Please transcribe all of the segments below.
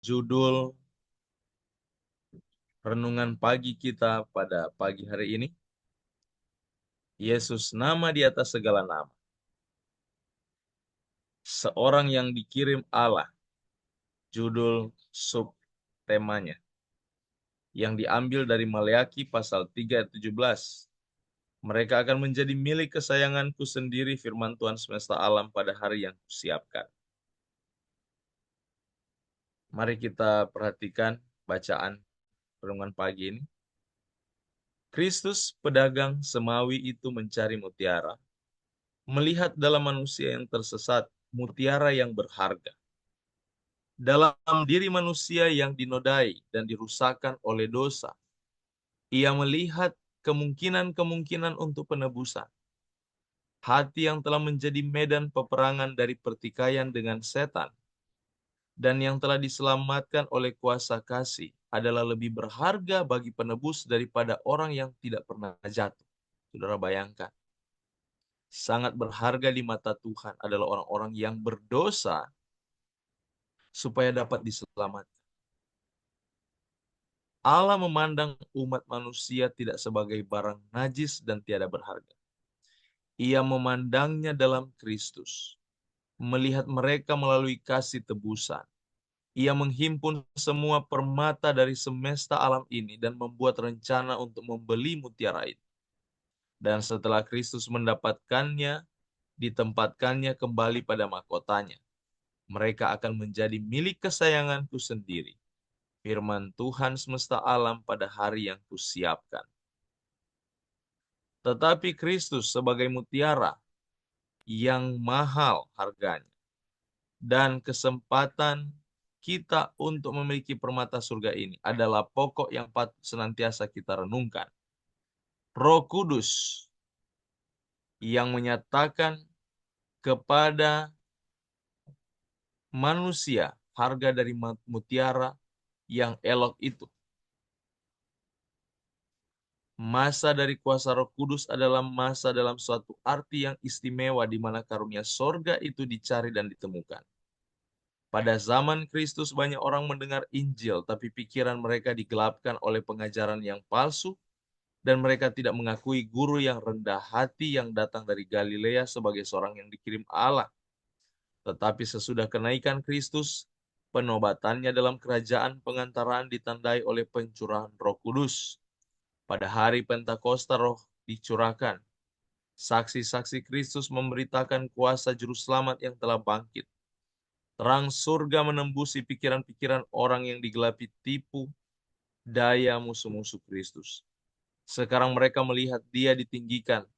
Judul renungan pagi kita pada pagi hari ini, Yesus nama di atas segala nama. Seorang yang dikirim Allah, judul subtemanya, yang diambil dari Maleakhi pasal 3 ayat 17. Mereka akan menjadi milik kesayanganku sendiri, firman Tuhan semesta alam pada hari yang kusiapkan. Mari kita perhatikan bacaan renungan pagi ini. Kristus pedagang semawi itu mencari mutiara, melihat dalam manusia yang tersesat mutiara yang berharga. Dalam diri manusia yang dinodai dan dirusakkan oleh dosa, ia melihat kemungkinan-kemungkinan untuk penebusan. Hati yang telah menjadi medan peperangan dari pertikaian dengan setan dan yang telah diselamatkan oleh kuasa kasih adalah lebih berharga bagi penebus daripada orang yang tidak pernah jatuh. Saudara bayangkan, sangat berharga di mata Tuhan adalah orang-orang yang berdosa supaya dapat diselamatkan. Allah memandang umat manusia tidak sebagai barang najis dan tiada berharga. Ia memandangnya dalam Kristus, melihat mereka melalui kasih tebusan. Ia menghimpun semua permata dari semesta alam ini dan membuat rencana untuk membeli mutiara itu. Dan setelah Kristus mendapatkannya, ditempatkannya kembali pada mahkotanya. Mereka akan menjadi milik kesayanganku sendiri, firman Tuhan semesta alam pada hari yang kusiapkan. Tetapi Kristus sebagai mutiara yang mahal harganya dan kesempatan kita untuk memiliki permata surga ini adalah pokok yang patut senantiasa kita renungkan. Roh Kudus yang menyatakan kepada manusia harga dari mutiara yang elok itu. Masa dari kuasa Roh Kudus adalah masa dalam suatu arti yang istimewa di mana karunia sorga itu dicari dan ditemukan. Pada zaman Kristus banyak orang mendengar Injil, tapi pikiran mereka digelapkan oleh pengajaran yang palsu, dan mereka tidak mengakui guru yang rendah hati yang datang dari Galilea sebagai seorang yang dikirim Allah. Tetapi sesudah kenaikan Kristus, penobatannya dalam kerajaan pengantaraan ditandai oleh pencurahan Roh Kudus. Pada hari Pentakosta Roh dicurahkan. Saksi-saksi Kristus memberitakan kuasa juru selamat yang telah bangkit. Terang surga menembusi pikiran-pikiran orang yang digelapi tipu daya musuh-musuh Kristus. Sekarang mereka melihat dia ditinggikan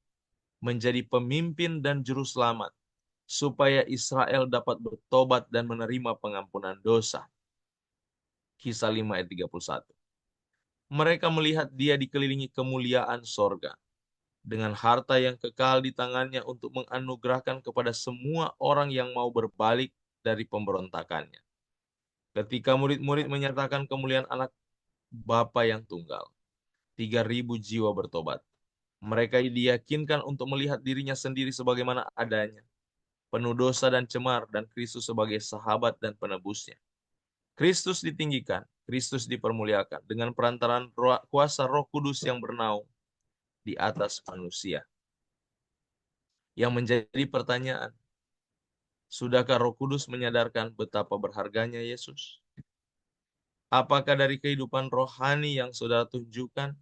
menjadi pemimpin dan juru selamat, supaya Israel dapat bertobat dan menerima pengampunan dosa. Kisah 5 ayat 31. Mereka melihat dia dikelilingi kemuliaan sorga, dengan harta yang kekal di tangannya untuk menganugerahkan kepada semua orang yang mau berbalik dari pemberontakannya. Ketika murid-murid menyatakan kemuliaan anak Bapa yang tunggal, 3.000 jiwa bertobat. Mereka diyakinkan untuk melihat dirinya sendiri sebagaimana adanya, penuh dosa dan cemar, dan Kristus sebagai sahabat dan penebusnya. Kristus ditinggikan, Kristus dipermuliakan dengan perantaran kuasa Roh Kudus yang bernaung di atas manusia. Yang menjadi pertanyaan, sudahkah Roh Kudus menyadarkan betapa berharganya Yesus? Apakah dari kehidupan rohani yang saudara tunjukkan,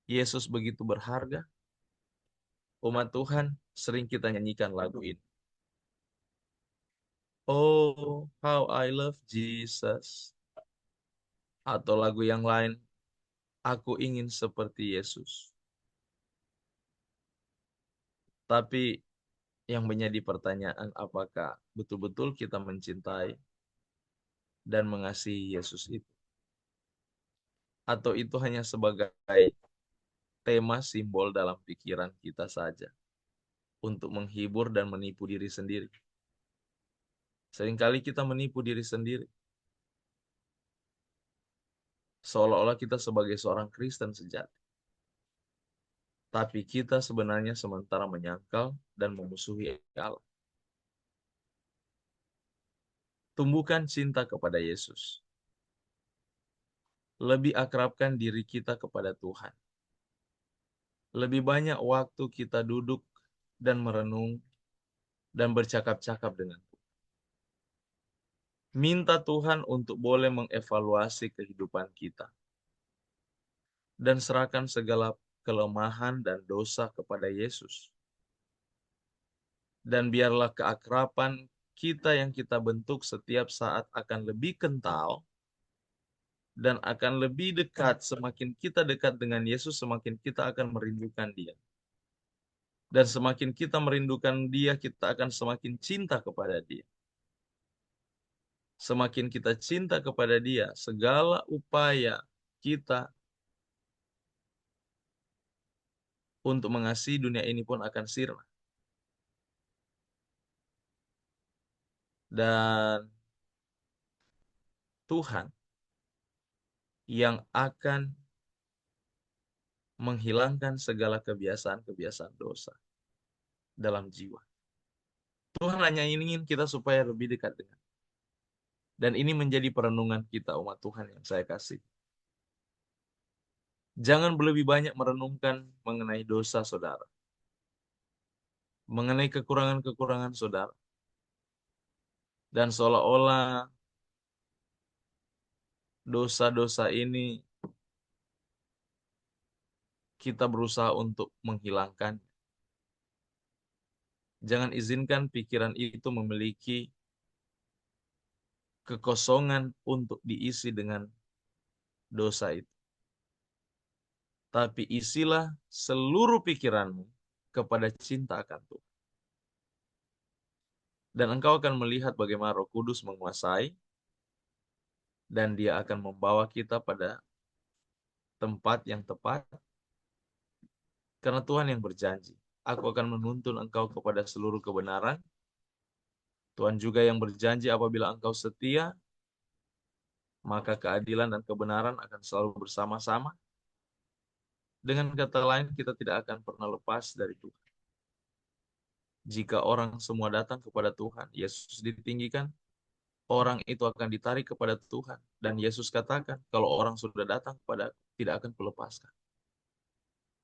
Yesus begitu berharga? Umat Tuhan, sering kita nyanyikan lagu ini. Oh, how I love Jesus. Atau lagu yang lain, aku ingin seperti Yesus. Tapi yang menjadi pertanyaan, apakah betul-betul kita mencintai dan mengasihi Yesus itu? Atau itu hanya sebagai tema simbol dalam pikiran kita saja untuk menghibur dan menipu diri sendiri? Seringkali kita menipu diri sendiri, seolah-olah kita sebagai seorang Kristen sejati. Tapi kita sebenarnya sementara menyangkal dan memusuhi Allah. Tumbuhkan cinta kepada Yesus. lebih akrabkan diri kita kepada Tuhan. Lebih banyak waktu kita duduk dan merenung dan bercakap-cakap dengan Tuhan. Minta Tuhan untuk boleh mengevaluasi kehidupan kita. Dan serahkan segala kelemahan dan dosa kepada Yesus. Dan biarlah keakraban kita yang kita bentuk setiap saat akan lebih kental dan akan lebih dekat. Semakin kita dekat dengan Yesus, semakin kita akan merindukan Dia. Dan semakin kita merindukan Dia, kita akan semakin cinta kepada Dia. Semakin kita cinta kepada Dia, segala upaya kita untuk mengasihi dunia ini pun akan sirna. Dan Tuhan yang akan menghilangkan segala kebiasaan-kebiasaan dosa dalam jiwa. Tuhan hanya ingin kita supaya lebih dekat dengan. Dan ini menjadi perenungan kita, umat Tuhan yang saya kasih. Jangan lebih banyak merenungkan mengenai dosa saudara. Mengenai kekurangan-kekurangan saudara. Dan seolah-olah dosa-dosa ini kita berusaha untuk menghilangkan. Jangan izinkan pikiran itu memiliki kekosongan untuk diisi dengan dosa itu. Tapi isilah seluruh pikiranmu kepada cinta akan Tuhan. Dan engkau akan melihat bagaimana Roh Kudus menguasai, dan Dia akan membawa kita pada tempat yang tepat, karena Tuhan yang berjanji, aku akan menuntun engkau kepada seluruh kebenaran. Tuhan juga yang berjanji apabila engkau setia, maka keadilan dan kebenaran akan selalu bersama-sama. Dengan kata lain, kita tidak akan pernah lepas dari Tuhan. Jika orang semua datang kepada Tuhan, Yesus ditinggikan, orang itu akan ditarik kepada Tuhan. Dan Yesus katakan, kalau orang sudah datang kepada, tidak akan kulepaskan.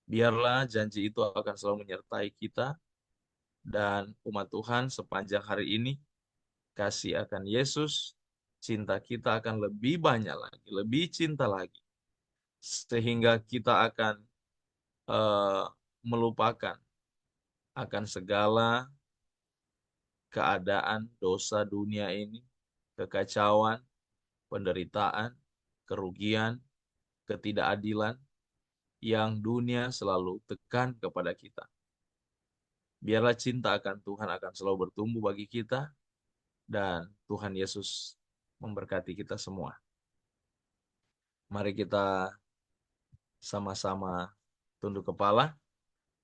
Biarlah janji itu akan selalu menyertai kita dan umat Tuhan sepanjang hari ini. Kasih akan Yesus, cinta kita akan lebih banyak lagi, lebih cinta lagi. Sehingga kita akan uh, melupakan akan segala keadaan dosa dunia ini, kekacauan, penderitaan, kerugian, ketidakadilan yang dunia selalu tekan kepada kita. Biarlah cinta akan Tuhan akan selalu bertumbuh bagi kita, dan Tuhan Yesus memberkati kita semua. Mari kita sama-sama tunduk kepala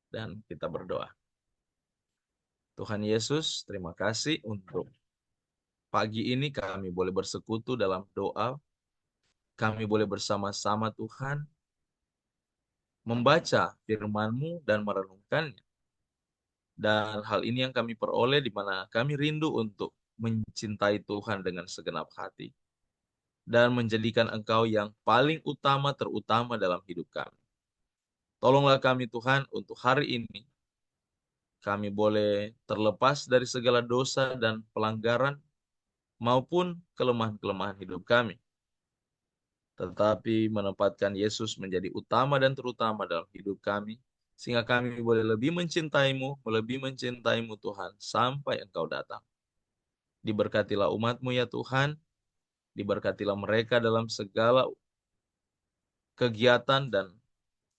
dan kita berdoa. Tuhan Yesus, terima kasih untuk pagi ini kami boleh bersekutu dalam doa. Kami boleh bersama-sama Tuhan membaca firman-Mu dan merenungkannya. Dan hal ini yang kami peroleh di mana kami rindu untuk mencintai Tuhan dengan segenap hati dan menjadikan Engkau yang paling utama terutama dalam hidup kami. Tolonglah kami Tuhan untuk hari ini kami boleh terlepas dari segala dosa dan pelanggaran maupun kelemahan-kelemahan hidup kami. Tetapi menempatkan Yesus menjadi utama dan terutama dalam hidup kami, sehingga kami boleh lebih mencintai-Mu Tuhan, sampai Engkau datang. Diberkatilah umat-Mu ya Tuhan, diberkatilah mereka dalam segala kegiatan dan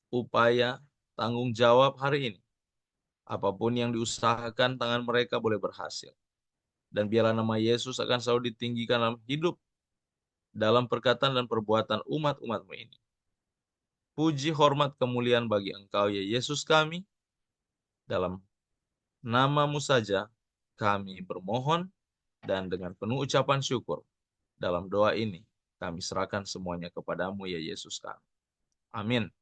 upaya tanggung jawab hari ini. Apapun yang diusahakan tangan mereka boleh berhasil. Dan biarlah nama Yesus akan selalu ditinggikan dalam hidup, dalam perkataan dan perbuatan umat-umat-Mu ini. Puji, hormat, kemuliaan bagi Engkau ya Yesus kami. Dalam nama-Mu saja kami bermohon, dan dengan penuh ucapan syukur dalam doa ini kami serahkan semuanya kepadamu ya Yesus kami. Amin.